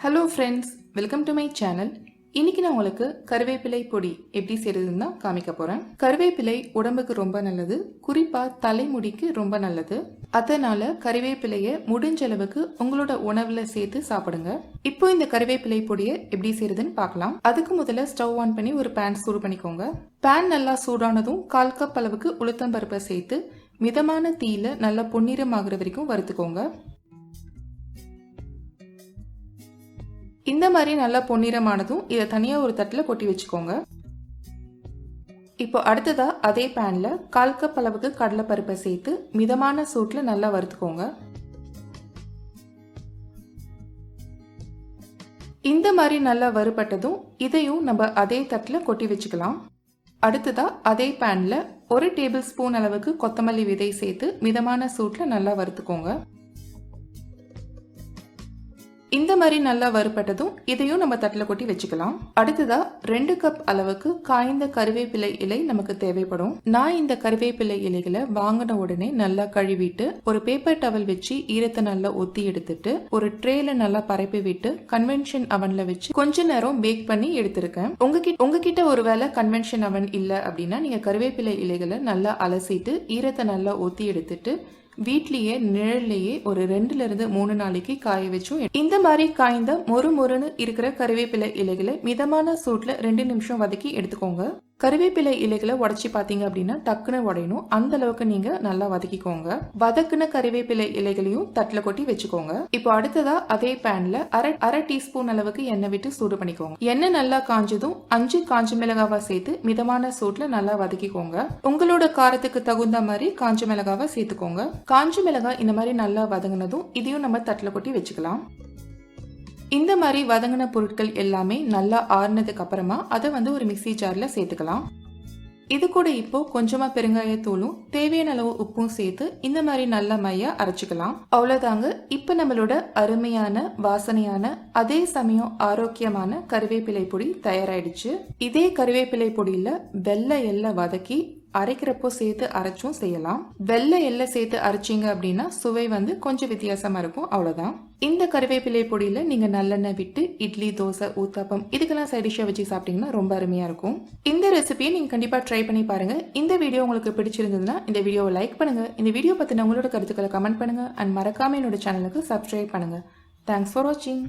Hello friends, welcome to my channel. இன்னைக்கு நான் உங்களுக்கு கருவேப்பிலை பொடி எப்படி செய்யறதுன்னு தான் காமிக்க போறேன். கருவேப்பிலை உடம்புக்கு ரொம்ப நல்லது, குறிப்பா தலைமுடிக்கு ரொம்ப நல்லது. அதனால கருவேப்பிலையை முடிஞ்ச அளவுக்கு உங்களோட உணவுல சேர்த்து சாப்பிடுங்க. இப்போ இந்த கருவேப்பிலை பொடியை எப்படி செய்யறதுன்னு பார்க்கலாம். அதுக்கு முதல்ல ஸ்டவ் ஆன் பண்ணி ஒரு பேன் சூடு பண்ணிக்கோங்க. பேன் நல்லா சூடானதும் 1/4 கப் அளவுக்கு உளுத்தம்பருப்பை சேர்த்து மிதமான தீயில நல்லா பொன்னிறம் ஆகுற வரைக்கும் வறுத்துக்கோங்க. இந்த மாதிரி நல்லா பொன்னிறமானதும் இதை தனியா ஒரு தட்டுல கொட்டி வச்சுக்கோங்க. இப்போ அடுத்ததா அதே பேன்ல 1/4 கப் அளவுக்கு கடலைப்பருப்பை சேர்த்து மிதமான சூட்ல நல்லா வறுத்துக்கோங்க. இந்த மாதிரி நல்லா வறுபட்டதும் இதையும் நம்ம அதே தட்டுல கொட்டி வச்சுக்கலாம். அடுத்ததா அதே பேன்ல 1 டேபிள் ஸ்பூன் அளவுக்கு கொத்தமல்லி விதை சேர்த்து மிதமான சூட்ல நல்லா வறுத்துக்கோங்க. இந்த மாதிரி நல்லா வறுபட்டதும் இதையும் நம்ம தட்டில் கொட்டி வச்சுக்கலாம். அடுத்ததா 2 கப் அளவுக்கு காய்ந்த கருவேப்பிலை இலை நமக்கு தேவைப்படும். நான் இந்த கருவேப்பிலை இலைகளை வாங்கின உடனே நல்லா கழுவிட்டு ஒரு பேப்பர் டவல் வச்சு ஈரத்தை நல்லா ஒத்தி எடுத்துட்டு ஒரு ட்ரேல நல்லா பரப்பி விட்டு கன்வென்ஷன் அவன்ல வச்சு கொஞ்ச நேரம் பேக் பண்ணி எடுத்திருக்கேன். உங்ககிட்ட ஒருவேளை கன்வென்ஷன் அவன் இல்ல அப்படின்னா நீங்க கருவேப்பிலை இலைகளை நல்லா அலசிட்டு ஈரத்தை நல்லா ஒத்தி எடுத்துட்டு வீட்லயே நிழல்லையே ஒரு 2 to 3 நாளைக்கு காய வச்சும் இந்த மாதிரி காய்ந்த மொறுன்னு இருக்கிற கருவேப்பிலை இலைகளை மிதமான சூட்ல 2 நிமிஷம் வதக்கி எடுத்துக்கோங்க. கருவேப்பிலை இலைகளை உடைச்சி பாத்தீங்க அப்படின்னா டக்குன்னு உடையணும், அந்த அளவுக்கு நீங்க நல்லா வதக்கிக்கோங்க. வதக்குன கருவேப்பிலை இலைகளையும் தட்டுல கொட்டி வச்சுக்கோங்க. இப்போ அடுத்ததா அதே பேன்ல அரை டீஸ்பூன் அளவுக்கு எண்ணெய் விட்டு சூடு பண்ணிக்கோங்க. எண்ணெய் நல்லா காஞ்சதும் 5 காஞ்ச மிளகாவை சேர்த்து மிதமான சூட்ல நல்லா வதக்கிக்கோங்க. உங்களோட காரத்துக்கு தகுந்த மாதிரி காஞ்ச மிளகாவை சேர்த்துக்கோங்க. காஞ்ச மிளகாய் இந்த மாதிரி நல்லா வதங்கினதும் இதையும் நம்ம தட்டுல கொட்டி வச்சுக்கலாம். இந்த மாதிரி வதங்கின பொருட்கள் எல்லாமே நல்லா ஆறுனதுக்கு அப்புறமா அதை ஒரு மிக்சி ஜார்ல சேர்த்துக்கலாம். இது கூட இப்போ கொஞ்சமா பெருங்காயத்தூளும் தேவையான அளவு உப்பும் சேர்த்து இந்த மாதிரி நல்ல மையா அரைச்சுக்கலாம். அவ்வளவுதாங்க. இப்ப நம்மளோட அருமையான வாசனையான அதே சமயம் ஆரோக்கியமான கருவேப்பிலை பொடி தயாராயிடுச்சு. இதே கருவேப்பிலை பொடியில வெள்ளை எல்லை வதக்கி அரைக்கிறப்போ சேர்த்து அரைச்சும் செய்யலாம். வெள்ளை எல்லை சேர்த்து அரைச்சிங்க அப்படின்னா சுவை கொஞ்சம் வித்தியாசமா இருக்கும். அவ்வளவுதான். இந்த கருவேப்பிலை பொடியில நீங்க நல்லெண்ணெய் விட்டு இட்லி, தோசை, ஊத்தாப்பம் இதுக்கெல்லாம் சைட் டிஷ்ஷா வச்சு சாப்பிட்டீங்கன்னா ரொம்ப அருமையா இருக்கும். இந்த ரெசிபியை நீங்க கண்டிப்பா ட்ரை பண்ணி பாருங்க. இந்த வீடியோ உங்களுக்கு பிடிச்சிருந்ததுன்னா இந்த வீடியோவை லைக் பண்ணுங்க. இந்த வீடியோ பத்தின உங்களோட கருத்துக்களை கமெண்ட் பண்ணுங்க அண்ட் மறக்காம என்னோட சேனலுக்கு சப்ஸ்கிரைப் பண்ணுங்க. தேங்க்ஸ் ஃபார் வாட்சிங்.